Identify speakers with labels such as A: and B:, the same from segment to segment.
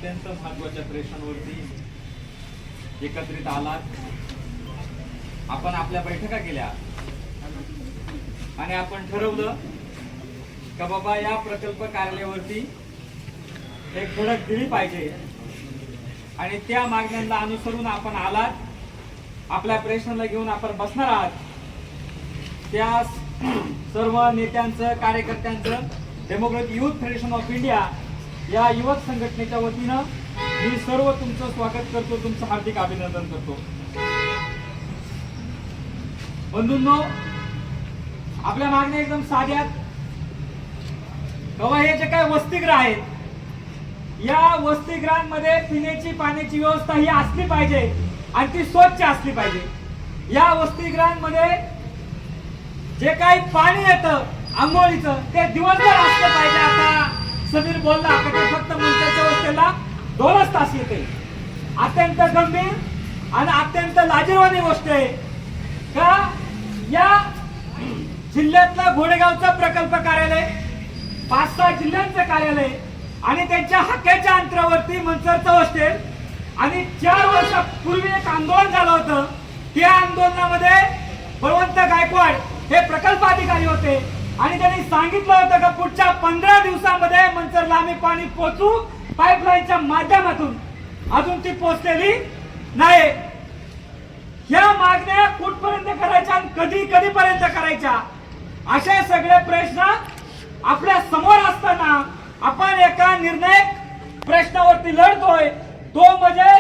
A: अत्यंत महत्त्वाच्या प्रश्नांवरती एकत्रित आलात. आपण आपल्या बैठका केल्या आणि आपण ठरवलं का बाबा या प्रकल्प कार्यालयावरती एक धडक दिली पाहिजे आणि त्या मागण्यांना अनुसरून आपण आलात. आपल्या प्रश्नाला घेऊन आपण बसणार आहात. त्या सर्व नेत्यांचं, कार्यकर्त्यांचं democratic youth federation of India या युवक संघटनेच्या वतीनं मी सर्व तुमचं स्वागत करतो, तुमचं हार्दिक अभिनंदन करतो. बंधूंनो, आपल्या मागण्या एकदम साध्यात. कवा हे जे काही वसतिगृह आहेत, या वसतिगृहांमध्ये पिण्याची पाण्याची व्यवस्था ही असली पाहिजे आणि ती स्वच्छ असली पाहिजे. या वसतिगृहांमध्ये जे काही पाणी येतं आंघोळीचं ते दिवसभर असलं पाहिजे. आता समीर बोलला की ते फक्त मंचाच्या व्यवस्थेला 2च तास येते. अत्यंत गंभीर आणि अत्यंत लाजिरवाणी गोष्ट आहे का या जिल्ह्यातलं घोडेगावचं प्रकल्प कार्यालय, 5-6 जिल्ह्यांचं कार्यालय आणि त्यांच्या हक्काच्या अंतरावरती मंचरचं हॉस्टेल आणि 4 वर्षापूर्वी एक आंदोलन झालं होतं. त्या आंदोलनामध्ये बळवंत गायकवाड हे प्रकल्प अधिकारी होते आणि त्यांनी सांगितलं होतं की पुढच्या 15 दिवसांमध्ये मंचरला आम्ही पाणी पोहोचू पाईपलाईनच्या माध्यमातून. अजून ती पोहोचलेली नाही. या मागण्या कुठपर्यंत करायच्या आणि कधीपर्यंत करायच्या असे सगळे प्रश्न आपल्या समोर असताना आपण एका निर्णायक प्रश्नावरती लढतोय. तो म्हणजे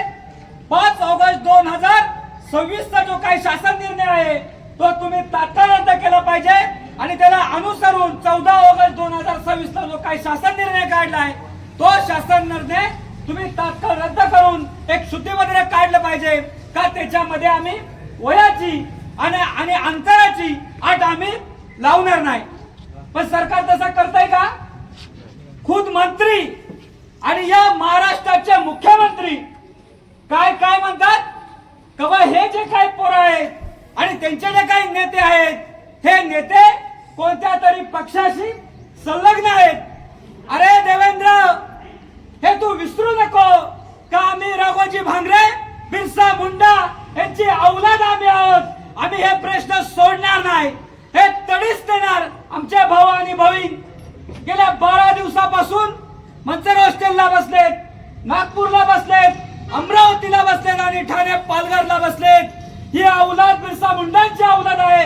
A: 5 ऑगस्ट 2026 चा जो काही शासन निर्णय आहे तो तुम्ही तात्काळ रद्द केला पाहिजे आणि त्याला अनुसरून 14 ऑगस्ट 2026 ला जो काही शासन निर्णय काढलाय तो शासन निर्णय तुम्ही तात्काळ रद्द करून एक शुद्धीपत्रक काढलं पाहिजे का त्याच्यामध्ये आम्ही वयाची आणि अंतराची अट आम्ही लावणार नाही. पण सरकार तसं करतंय का? खुद मंत्री आणि या महाराष्ट्राचे मुख्यमंत्री काय म्हणतात कवा हे जे काही पोरं आहेत आणि त्यांचे जे काही नेते आहेत, हे नेते कोणत्या तरी पक्षाशी संलग्न आहेत. अरे देवेंद्र, हे तू विसरू नको का आम्ही राघोजी भांगरे, बिरसा मुंडा यांची औलाद आम्ही आहोत. आम्ही हे प्रश्न सोडणार नाही, हे तडीच देणार. आमचे भाऊ आणि बहीण गेल्या 12 दिवसापासून मंचर हॉस्टेलला बसलेत, नागपूरला बसलेत, अमरावतीला बसलेत आणि ठाणे पालघरला बसलेत. ही औलाद बिरसा मुंडांची औलाद आहे.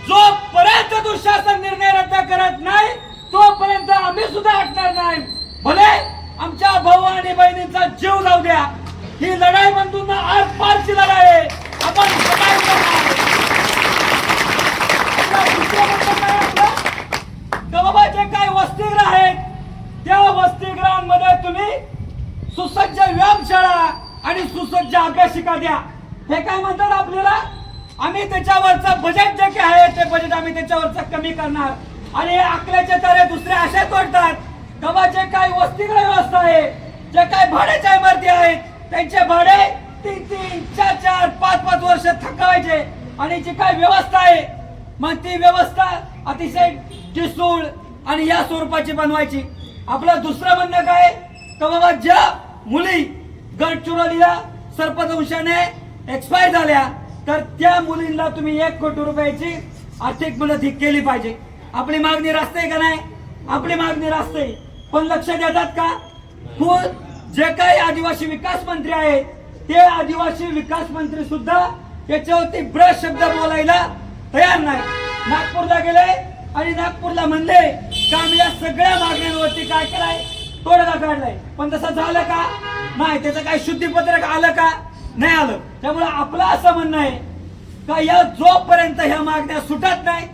A: जोपर्यंत तू शासन निर्णय रद्द करत नाही तोपर्यंत आम्ही सुद्धा हटणार नाही. भले आमच्या भाऊ आणि बहिणींचा जीव जाऊ द्या. ही लढाई बंधूंना आर पारची लढाई आहे. आपण जे काही वसतिगृह आहेत त्या वसतिगृहांमध्ये तुम्ही सुसज्ज व्यायामशाळा आणि सुसज्ज अभ्यासिका द्या. हे काय म्हणतात आपल्याला, आम्ही त्याच्यावरचं बजेट जे काय आहे ते बजेट आम्ही त्याच्यावरचं कमी करणार आणि हे आकल्याचे तारे दुसरे असे तोडतात. तेव्हा जे काही वसतिगृह व्यवस्था आहे, जे काही भाड्याच्या इमारती आहेत त्यांचे भाडे 3-3, 4-4, 5-5 वर्ष थकवायचे आणि जी काही व्यवस्था आहे मग ती व्यवस्था अतिशय ठिसूळ आणि या स्वरूपाची बनवायची. आपलं दुसरं म्हणणं काय का बाबा ज्या मुली गडचिरोलीला सर्पदंशाने एक्सपायर झाल्या तर त्या मुलींना तुम्ही 1 कोटी रुपयाची आर्थिक मदत ही केली पाहिजे. आपली मागणी रास्ते का नाही? आपली मागणी रास्ते. पण लक्ष देतात का? खुद जे काही आदिवासी विकास मंत्री आहेत ते आदिवासी विकास मंत्री सुद्धा याच्यावरती ब्रश शब्द बोलायला तयार नाही. नागपूरला गेले आणि नागपूरला म्हणले का आम्ही या सगळ्या मागण्यांवरती काय केलाय, तोडगा काढलाय. पण तसं झालं का? नाही. त्याचं काही शुद्धीपत्रक आलं का? नाही आलं. त्यामुळे आपलं असं म्हणणं आहे का या जोपर्यंत ह्या मागण्या सुटत नाही,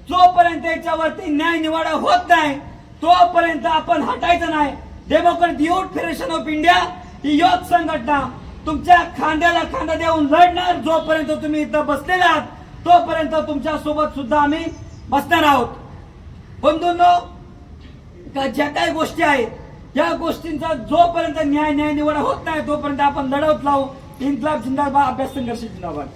A: जोपर्यंत याच्यावरती न्याय निवाडा होत नाही तोपर्यंत आपण हटायचं नाही. Democratic youth federation of India he youth संघटना तुमच्या खांद्याला खांदा देऊन लढणार. जोपर्यंत तुम्ही इथं बसलेले आहात तोपर्यंत तुमच्या सोबत सुद्धा आम्ही बसणार आहोत. बंधूंनो, ज्या काही गोष्टी आहेत या गोष्टींचा जोपर्यंत न्याय निवाडा होत नाही तोपर्यंत आपण लढवत लावू. इन्क्लाब जिंदाबाद, अभ्यास संघर्ष जिंदाबाद.